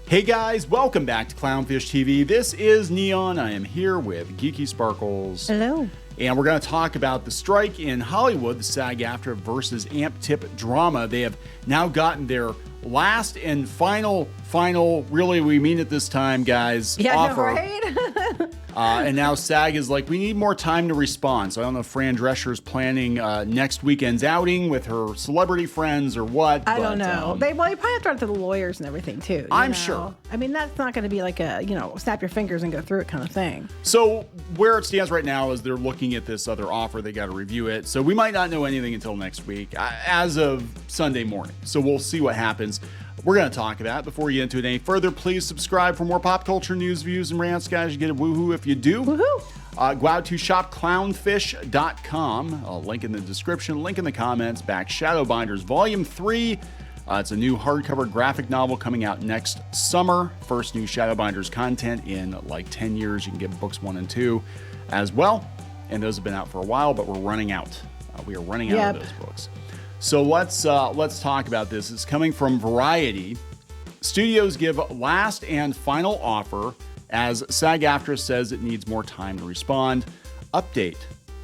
Hey guys, welcome back to Clownfish TV. This is Kneon. I am here with Geeky Sparkles. Hello. And we're going to talk about the strike in Hollywood, the SAG-AFTRA versus AMP-TIP drama. They have now gotten their last and final, really we mean it this time, guys, offer. Right? And now SAG is like, we need more time to respond. So I don't know if Fran Dresher is planning next weekend's outing with her celebrity friends or what. I don't know. They probably have to run to the lawyers and everything too. I'm sure. I mean, that's not going to be like a, snap your fingers and go through it kind of thing. So where it stands right now is they're looking at this other offer. They got to review it. So we might not know anything until next week as of Sunday morning. So we'll see what happens. We're going to talk about it. Before we get into it any further, please subscribe for more pop culture news, views, and rants, guys. You get a woohoo if you do. Woohoo! Go out to shopclownfish.com. Link in the description, link in the comments. Back Shadowbinders Volume 3. It's a new hardcover graphic novel coming out next summer. First new Shadowbinders content in like 10 years. You can get books 1 and 2 as well. And those have been out for a while, but we're running out. We are running out of those books. So let's talk about this. It's coming from Variety. Studios give last and final offer as SAG-AFTRA says it needs more time to respond. Update.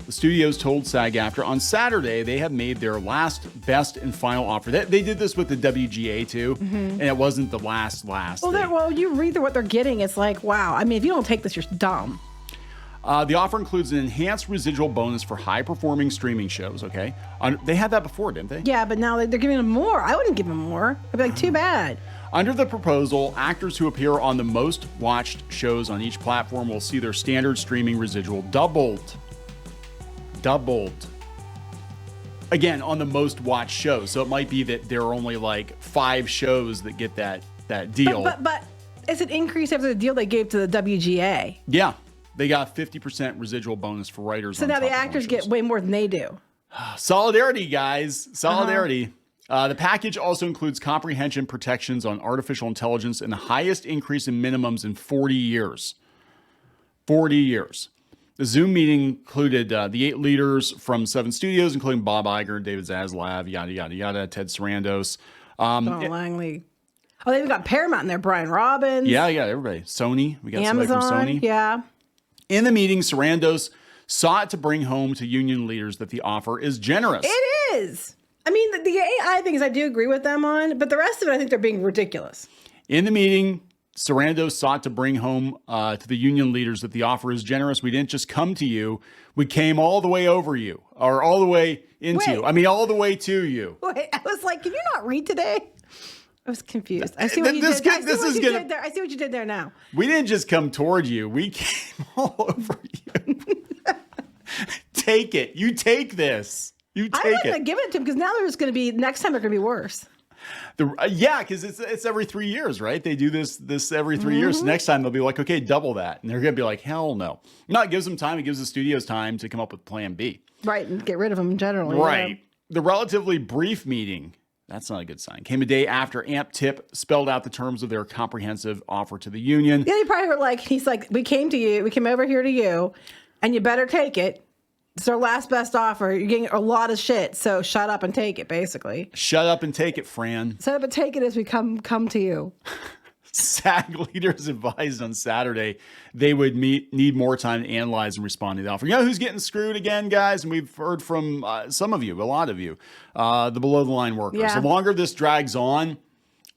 The studios told SAG-AFTRA on Saturday they have made their last, best, and final offer. They did this with the WGA too, and it wasn't the last. Well, you read what they're getting. It's like, wow. I mean, if you don't take this, you're dumb. The offer includes an enhanced residual bonus for high-performing streaming shows, okay? They had that before, didn't they? Yeah, but now they're giving them more. I wouldn't give them more. I'd be like, too bad. Under the proposal, actors who appear on the most watched shows on each platform will see their standard streaming residual doubled. Again, on the most watched shows. So it might be that there are only like 5 shows that get that deal. But it's an increase after the deal they gave to the WGA. Yeah. They got 50% residual bonus for writers. So now the actors get way more than they do. Solidarity, guys. Solidarity. The package also includes comprehension protections on artificial intelligence and the highest increase in minimums in 40 years. 40 years. The Zoom meeting included the 8 leaders from 7 studios, including Bob Iger, David Zaslav, yada, yada, yada, Ted Sarandos. Don Langley. Oh, they even got Paramount in there. Brian Robbins. Yeah, everybody. Sony. We got Amazon, somebody from Sony. Yeah. In the meeting, Sarandos sought to bring home to union leaders that the offer is generous. It is. I mean, the AI things I do agree with them on, but the rest of it, I think they're being ridiculous. In the meeting, Sarandos sought to bring home to the union leaders that the offer is generous. We didn't just come to you. We came all the way over you, or all the way into you. I mean, all the way to you. Wait, I was like, can you not read today? I was confused. I see what you did. I see what you did there now. We didn't just come toward you. We came all over you. Take it. You take this. You take it. I'm not going to give it to him because now there's going to be, next time they're going to be worse. Yeah, because it's every 3 years, right? They do this every 3 years. So next time they'll be like, okay, double that. And they're going to be like, hell no. No, it gives them time. It gives the studios time to come up with plan B. Right, and get rid of them generally. Right. Yeah. The relatively brief meeting, that's not a good sign, came a day after AMP-TIP spelled out the terms of their comprehensive offer to the union. Yeah, they probably were like, he's like, we came over here to you, and you better take it. It's our last best offer. You're getting a lot of shit, so shut up and take it, basically. Shut up and take it, Fran. Shut up and take it as we come to you. SAG leaders advised on Saturday they would need more time to analyze and respond to the offer. You know who's getting screwed again, guys? And we've heard from some of you, a lot of you, the below-the-line workers. Yeah. The longer this drags on,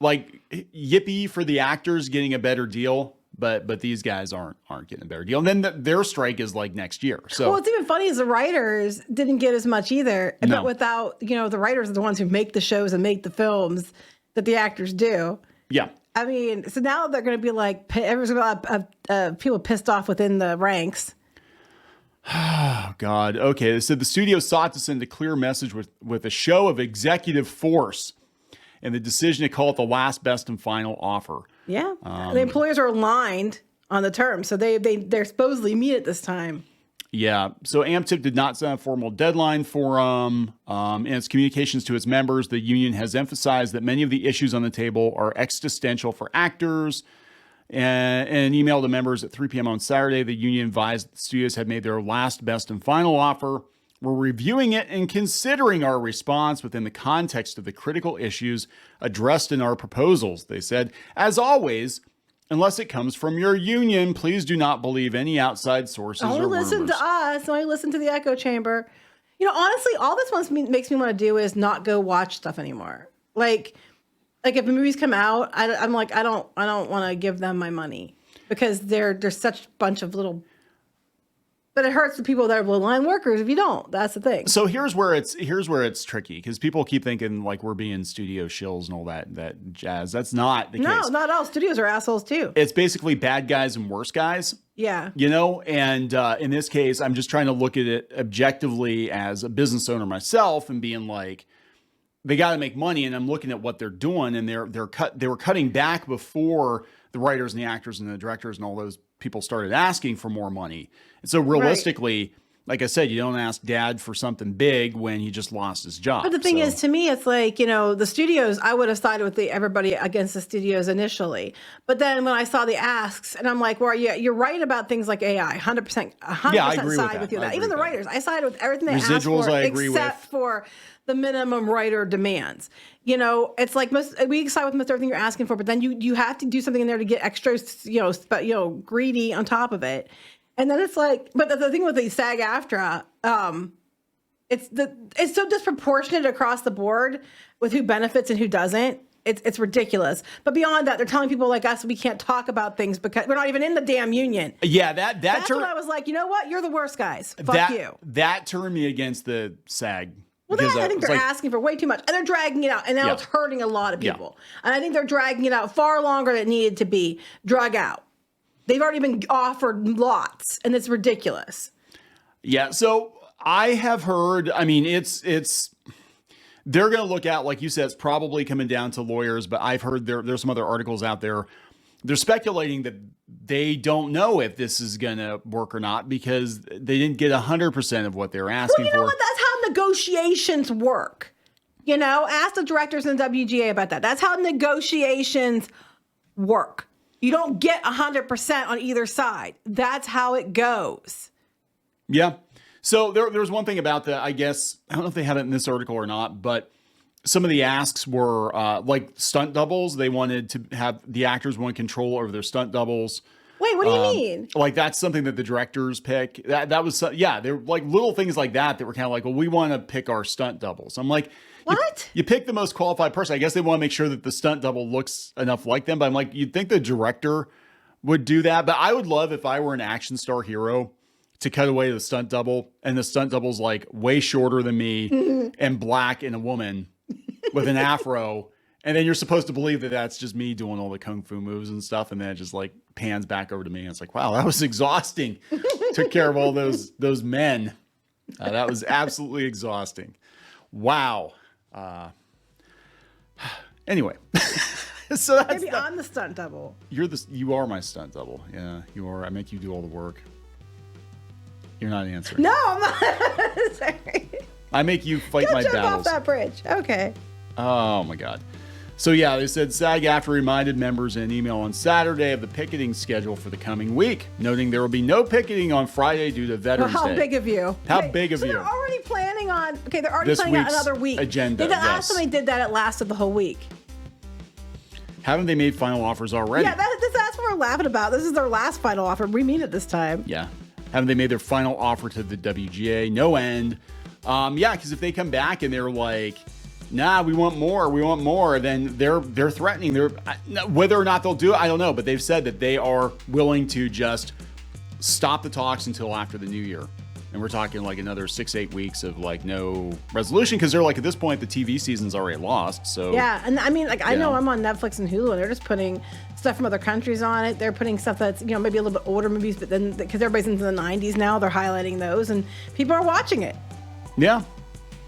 like, yippee for the actors getting a better deal, but these guys aren't getting a better deal. And then their strike is like next year. So what's even funny is the writers didn't get as much either. No. But without, the writers are the ones who make the shows and make the films that the actors do. Yeah. I mean, so now they're going to be like, everyone's going to have people pissed off within the ranks. Oh, God. Okay. They said the studio sought to send a clear message with a show of executive force and the decision to call it the last, best, and final offer. Yeah. The employers are aligned on the terms, so they're supposedly meet at this time. Yeah. So AMP-TIP did not set a formal deadline for in its communications to its members. The union has emphasized that many of the issues on the table are existential for actors. And an email to members at 3 p.m. on Saturday, the union advised the studios had made their last, best, and final offer, We're reviewing it and considering our response within the context of the critical issues addressed in our proposals. They said, as always, unless it comes from your union, please do not believe any outside sources only or listen rumors. to us. Only listen to the echo chamber. You know, honestly, all this makes me want to do is not go watch stuff anymore. Like if the movies come out, I'm like, I don't want to give them my money because they're such a bunch of little. But it hurts the people that are line workers if you don't. That's the thing. So here's where it's tricky because people keep thinking like we're being studio shills and all that jazz. That's not the case. No, not all studios are assholes too. It's basically bad guys and worse guys. Yeah. You know, and in this case, I'm just trying to look at it objectively as a business owner myself and being like, they got to make money, and I'm looking at what they're doing, and they were cutting back before the writers and the actors and the directors and all those people started asking for more money. And so realistically, like I said, you don't ask dad for something big when he just lost his job. But the thing is, to me, it's like, you know, the studios, I would have sided with everybody against the studios initially. But then when I saw the asks, and I'm like, well, yeah, you're right about things like AI, 100% Yeah, I agree side with you. Even the writers, I sided with everything they asked Residuals, for, I agree except for the minimum writer demands. You know, it's like we side with most everything you're asking for, but then you have to do something in there to get extra, greedy on top of it. And then it's like, but the thing with the SAG-AFTRA, it's so disproportionate across the board with who benefits and who doesn't. It's ridiculous. But beyond that, they're telling people like us we can't talk about things because we're not even in the damn union. Yeah, that's when I was like, you know what? You're the worst guys. Fuck you. That turned me against the SAG. Well, I think they're asking for way too much, and they're dragging it out, and now it's hurting a lot of people. And I think they're dragging it out far longer than it needed to be drug out. They've already been offered lots, and it's ridiculous. Yeah, so I have heard, I mean, it's they're going to look at, like you said, it's probably coming down to lawyers, but I've heard there's some other articles out there. They're speculating that they don't know if this is going to work or not because they didn't get 100% of what they're asking for. Well, you know what? That's how negotiations work. You know, ask the directors in the WGA about that. That's how negotiations work. You don't get 100% on either side. That's how it goes. Yeah. So there's one thing about I guess, I don't know if they have it in this article or not, but some of the asks were like stunt doubles. They wanted to have the actors want control over their stunt doubles. Wait, what do you mean? Like that's something that the directors pick. That was, they're like little things like that were kind of like, well, we want to pick our stunt doubles. I'm like, what? You pick the most qualified person. I guess they want to make sure that the stunt double looks enough like them. But I'm like, you'd think the director would do that. But I would love if I were an action star hero to cut away the stunt double, and the stunt double's like way shorter than me and black and a woman with an afro. And then you're supposed to believe that that's just me doing all the kung fu moves and stuff. And then it just like pans back over to me. And it's like, wow, that was exhausting. Took care of all those men. That was absolutely exhausting. Wow. Anyway, so that's maybe I'm the stunt double. You are my stunt double. Yeah, you are. I make you do all the work. You're not answering. No, I'm not. Sorry. I make you fight my jump battles. Off that bridge. Okay. Oh my God. So yeah, they said SAG-AFTRA reminded members in an email on Saturday of the picketing schedule for the coming week, noting there will be no picketing on Friday due to Veterans Day. How big of you? How big of you? They're already planning on. Okay, they're already This planning out week's another week. agenda, The last time they did that, it lasted the whole week. Haven't they made final offers already? Yeah, that's what we're laughing about. This is their last final offer. We mean it this time. Yeah. Haven't they made their final offer to the WGA? No end. Yeah, because if they come back and they're like, nah, we want more, then they're threatening. Whether or not they'll do it, I don't know. But they've said that they are willing to just stop the talks until after the new year. And we're talking like another 6-8 weeks of like no resolution because they're like at this point the TV season's already lost. So yeah, and I mean like I know I'm on Netflix and Hulu and they're just putting stuff from other countries on it. They're putting stuff that's maybe a little bit older movies, but then because everybody's into the 90s now, they're highlighting those and people are watching it. Yeah.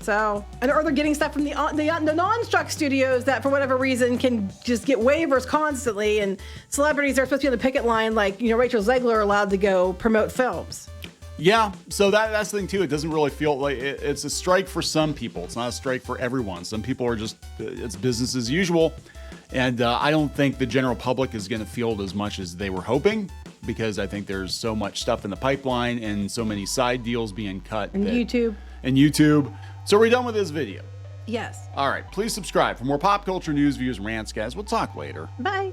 So or they're getting stuff from the non-struck studios that for whatever reason can just get waivers constantly, and celebrities are supposed to be on the picket line like Rachel Zegler are allowed to go promote films. Yeah, so that's the thing too. It doesn't really feel like it's a strike for some people. It's not a strike for everyone. Some people are just, it's business as usual. And I don't think the general public is going to feel it as much as they were hoping because I think there's so much stuff in the pipeline and so many side deals being cut. And YouTube. and YouTube. So we're done with this video. Yes. All right, please subscribe for more pop culture news, views, and rants, guys. We'll talk later. Bye.